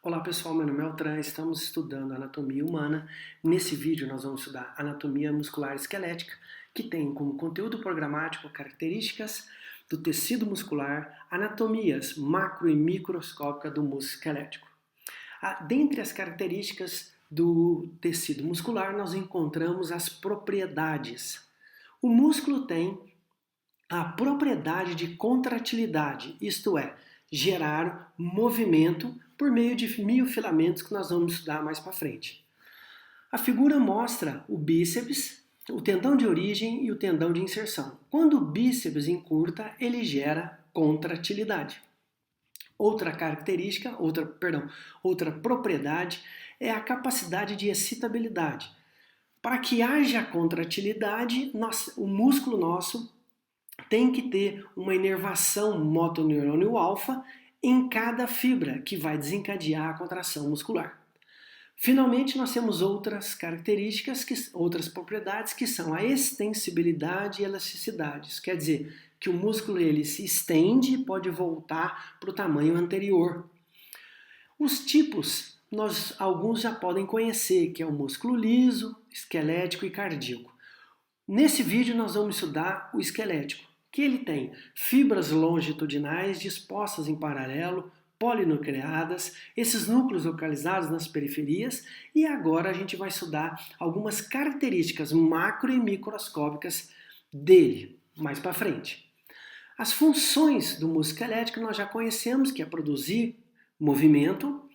Olá pessoal, meu nome é Altran, estamos estudando anatomia humana. Nesse vídeo nós vamos estudar anatomia muscular esquelética, que tem como conteúdo programático características do tecido muscular, anatomias macro e microscópica do músculo esquelético. Dentre as características do tecido muscular, nós encontramos as propriedades. O músculo tem a propriedade de contratilidade, isto é, gerar movimento por meio de miofilamentos que nós vamos estudar mais para frente. A figura mostra o bíceps, o tendão de origem e o tendão de inserção. Quando o bíceps encurta, ele gera contratilidade. Outra característica, outra propriedade é a capacidade de excitabilidade. Para que haja contratilidade, o músculo nosso tem que ter uma inervação motoneurônio alfa em cada fibra, que vai desencadear a contração muscular. Finalmente, nós temos outras características, outras propriedades, que são a extensibilidade e elasticidade. Isso quer dizer que o músculo ele se estende e pode voltar para o tamanho anterior. Os tipos, alguns já podem conhecer, que é o músculo liso, esquelético e cardíaco. Nesse vídeo nós vamos estudar o esquelético, que ele tem fibras longitudinais dispostas em paralelo, polinucleadas, esses núcleos localizados nas periferias, e agora a gente vai estudar algumas características macro e microscópicas dele, mais para frente. As funções do músculo esquelético nós já conhecemos, que é produzir movimento.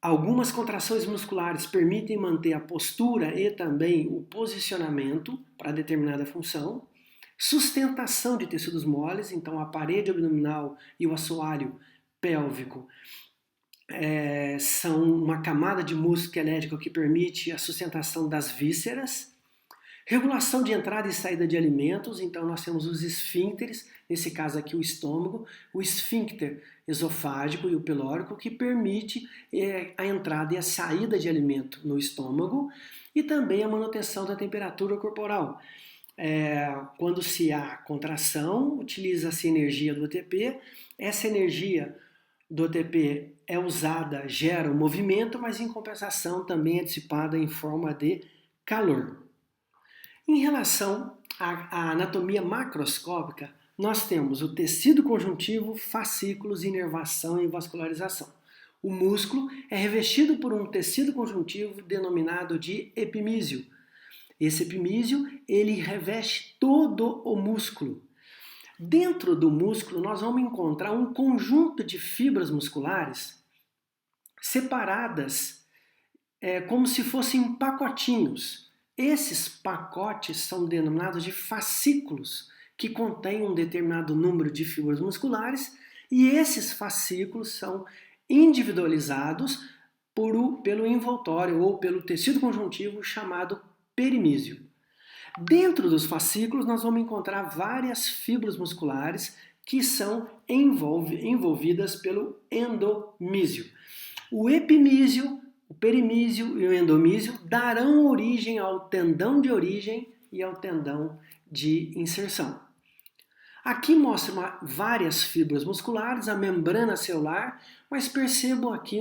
Algumas contrações musculares permitem manter a postura e também o posicionamento para determinada função. Sustentação de tecidos moles, então a parede abdominal e o assoalho pélvico são uma camada de músculo esquelético que permite a sustentação das vísceras. Regulação de entrada e saída de alimentos, então nós temos os esfíncteres, nesse caso aqui o estômago, o esfíncter esofágico e o pilórico, que permite a entrada e a saída de alimento no estômago, e também a manutenção da temperatura corporal. Quando se há contração, utiliza-se energia do ATP, essa energia do ATP é usada, gera o movimento, mas em compensação também é dissipada em forma de calor. Em relação à anatomia macroscópica, nós temos o tecido conjuntivo, fascículos, inervação e vascularização. O músculo é revestido por um tecido conjuntivo denominado de epimísio. Esse epimísio, ele reveste todo o músculo. Dentro do músculo, nós vamos encontrar um conjunto de fibras musculares separadas como se fossem pacotinhos. Esses pacotes são denominados de fascículos, que contêm um determinado número de fibras musculares, e esses fascículos são individualizados pelo envoltório ou pelo tecido conjuntivo chamado perimísio. Dentro dos fascículos nós vamos encontrar várias fibras musculares que são envolvidas pelo endomísio. O epimísio, o perimísio e o endomísio darão origem ao tendão de origem e ao tendão de inserção. Aqui mostra várias fibras musculares, a membrana celular, mas percebam aqui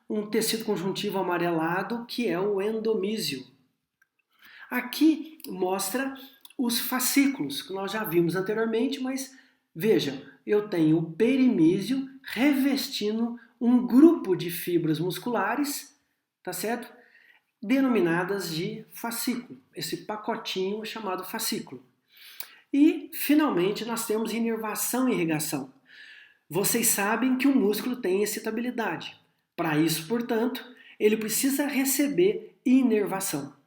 um tecido conjuntivo amarelado que é o endomísio. Aqui mostra os fascículos, que nós já vimos anteriormente, mas vejam, eu tenho o perimísio revestindo um grupo de fibras musculares, tá certo? Denominadas de fascículo, esse pacotinho chamado fascículo. E, finalmente, nós temos inervação e irrigação. Vocês sabem que o músculo tem excitabilidade. Para isso, portanto, ele precisa receber inervação.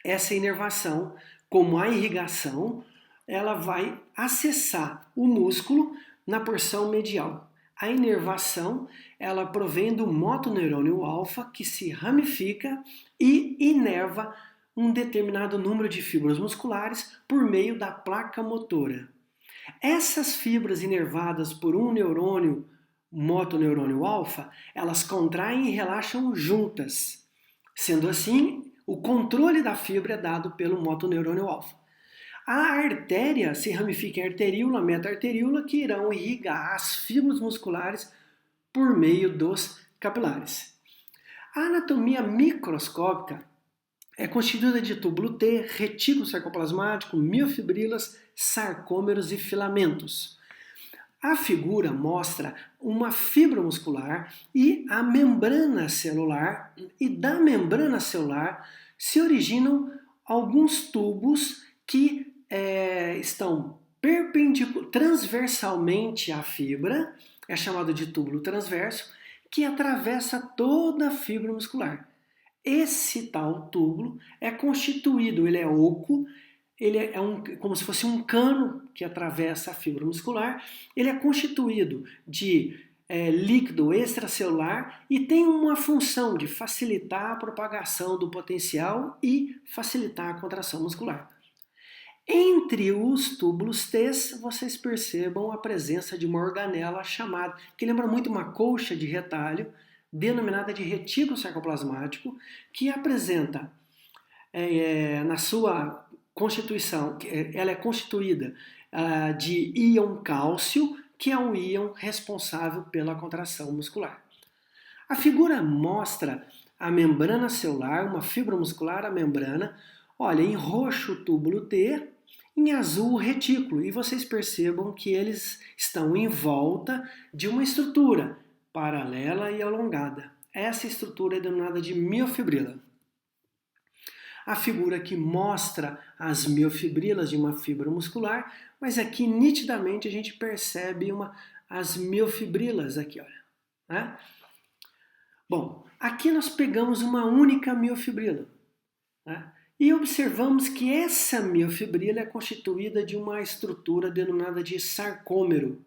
Essa inervação, como a irrigação, ela vai acessar o músculo na porção medial. A inervação, ela provém do motoneurônio alfa, que se ramifica e inerva um determinado número de fibras musculares por meio da placa motora. Essas fibras inervadas por um neurônio, motoneurônio alfa, elas contraem e relaxam juntas. Sendo assim, o controle da fibra é dado pelo motoneurônio alfa. A artéria se ramifica em arteríola, meta-arteríola, que irão irrigar as fibras musculares por meio dos capilares. A anatomia microscópica é constituída de túbulo T, retículo sarcoplasmático, miofibrilas, sarcômeros e filamentos. A figura mostra uma fibra muscular e a membrana celular, e da membrana celular se originam alguns tubos que estão transversalmente à fibra, é chamado de túbulo transverso, que atravessa toda a fibra muscular. Esse tal túbulo é constituído, ele é oco, ele é como se fosse um cano que atravessa a fibra muscular, ele é constituído de líquido extracelular e tem uma função de facilitar a propagação do potencial e facilitar a contração muscular. Entre os túbulos T, vocês percebam a presença de uma organela chamada, que lembra muito uma colcha de retalho, denominada de retículo sarcoplasmático, que apresenta na sua constituição, ela é constituída de íon cálcio, que é o íon responsável pela contração muscular. A figura mostra a membrana celular, uma fibra muscular, a membrana, olha, em roxo o túbulo T, em azul o retículo, e vocês percebam que eles estão em volta de uma estrutura paralela e alongada. Essa estrutura é denominada de miofibrila. A figura aqui mostra as miofibrilas de uma fibra muscular, mas aqui nitidamente a gente percebe as miofibrilas aqui, olha. Né? Bom, aqui nós pegamos uma única miofibrila, né? E observamos que essa miofibrila é constituída de uma estrutura denominada de sarcômero.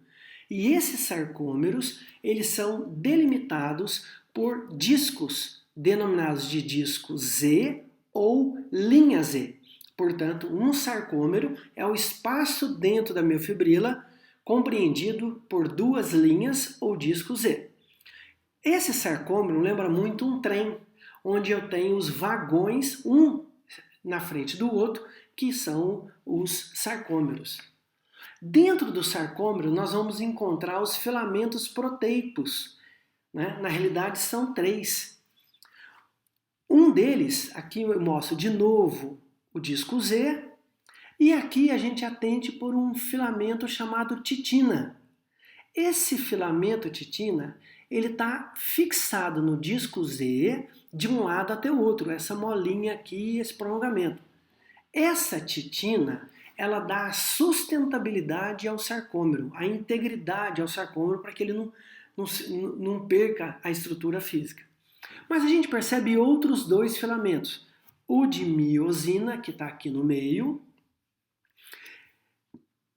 E esses sarcômeros, eles são delimitados por discos, denominados de disco Z ou linha Z. Portanto, um sarcômero é o espaço dentro da miofibrila compreendido por duas linhas ou disco Z. Esse sarcômero lembra muito um trem, onde eu tenho os vagões, um na frente do outro, que são os sarcômeros. Dentro do sarcômero, nós vamos encontrar os filamentos proteicos. Né? Na realidade, são 3. Um deles, aqui eu mostro de novo o disco Z, e aqui a gente atende por um filamento chamado titina. Esse filamento titina, ele está fixado no disco Z de um lado até o outro, essa molinha aqui, esse prolongamento. Essa titina, ela dá a sustentabilidade ao sarcômero, a integridade ao sarcômero para que ele não perca a estrutura física. Mas a gente percebe outros 2 filamentos. O de miosina, que está aqui no meio,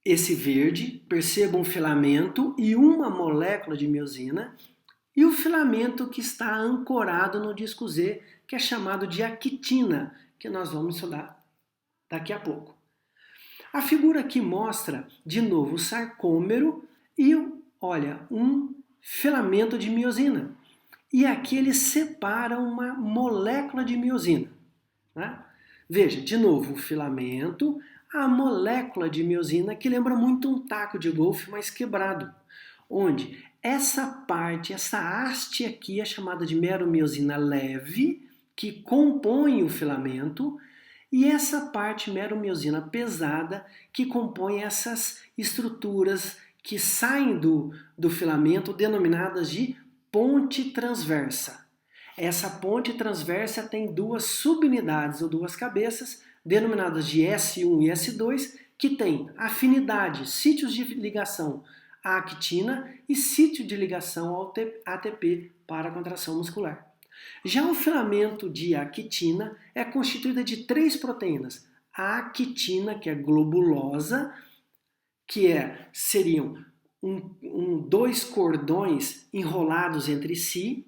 esse verde, perceba um filamento e uma molécula de miosina, e o filamento que está ancorado no disco Z, que é chamado de actina, que nós vamos estudar daqui a pouco. A figura aqui mostra, de novo, o sarcômero e, olha, um filamento de miosina. E aqui ele separa uma molécula de miosina. Né? Veja, de novo, o filamento, a molécula de miosina, que lembra muito um taco de golfe, mas quebrado, onde essa parte, essa haste aqui é chamada de meromiosina leve, que compõe o filamento, e essa parte meromiosina pesada, que compõe essas estruturas que saem do filamento, denominadas de ponte transversa. Essa ponte transversa tem 2 subunidades ou 2 cabeças, denominadas de S1 e S2, que têm afinidade, sítios de ligação à actina e sítio de ligação ao ATP para a contração muscular. Já o filamento de actina é constituído de 3 proteínas. A actina, que é globulosa, que seriam 2 cordões enrolados entre si,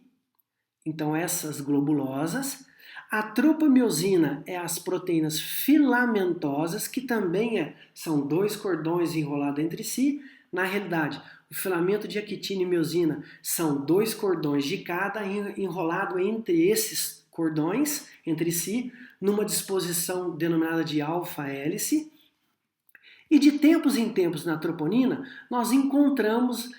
então essas globulosas. A tropamiosina é as proteínas filamentosas, que também são 2 cordões enrolados entre si. Na realidade, o filamento de actina e miosina são 2 cordões de cada enrolado entre esses cordões, entre si, numa disposição denominada de alfa-hélice. E de tempos em tempos na troponina, nós encontramos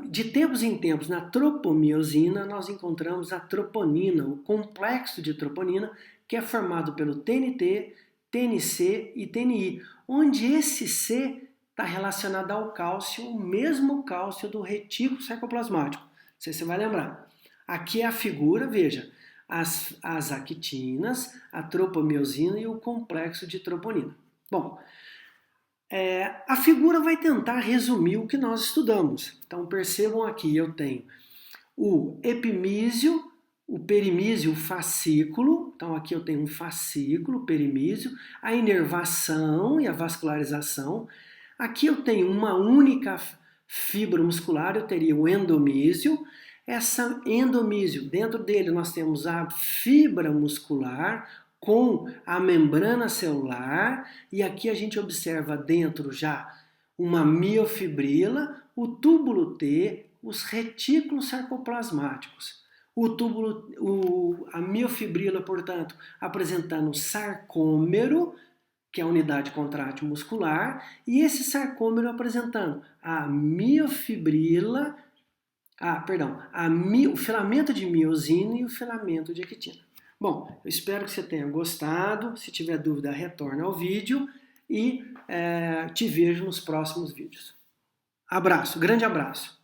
De tempos em tempos, na tropomiosina, nós encontramos a troponina, o complexo de troponina, que é formado pelo TNT, TNC e TNI, onde esse C está relacionado ao cálcio, o mesmo cálcio do retículo sarcoplasmático. Não sei se você vai lembrar. Aqui é a figura, veja, as actinas, a tropomiosina e o complexo de troponina. Bom, a figura vai tentar resumir o que nós estudamos. Então percebam aqui, eu tenho o epimísio, o perimísio, o fascículo. Então aqui eu tenho um fascículo, perimísio, a inervação e a vascularização. Aqui eu tenho uma única fibra muscular, eu teria o endomísio. Essa endomísio, dentro dele nós temos a fibra muscular com a membrana celular, e aqui a gente observa dentro já uma miofibrila, o túbulo T, os retículos sarcoplasmáticos. A miofibrila, portanto, apresentando o sarcômero, que é a unidade contrátil muscular, e esse sarcômero apresentando a miofibrila, o filamento de miosina e o filamento de actina. Bom, eu espero que você tenha gostado. Se tiver dúvida, retorna ao vídeo e te vejo nos próximos vídeos. Abraço, grande abraço.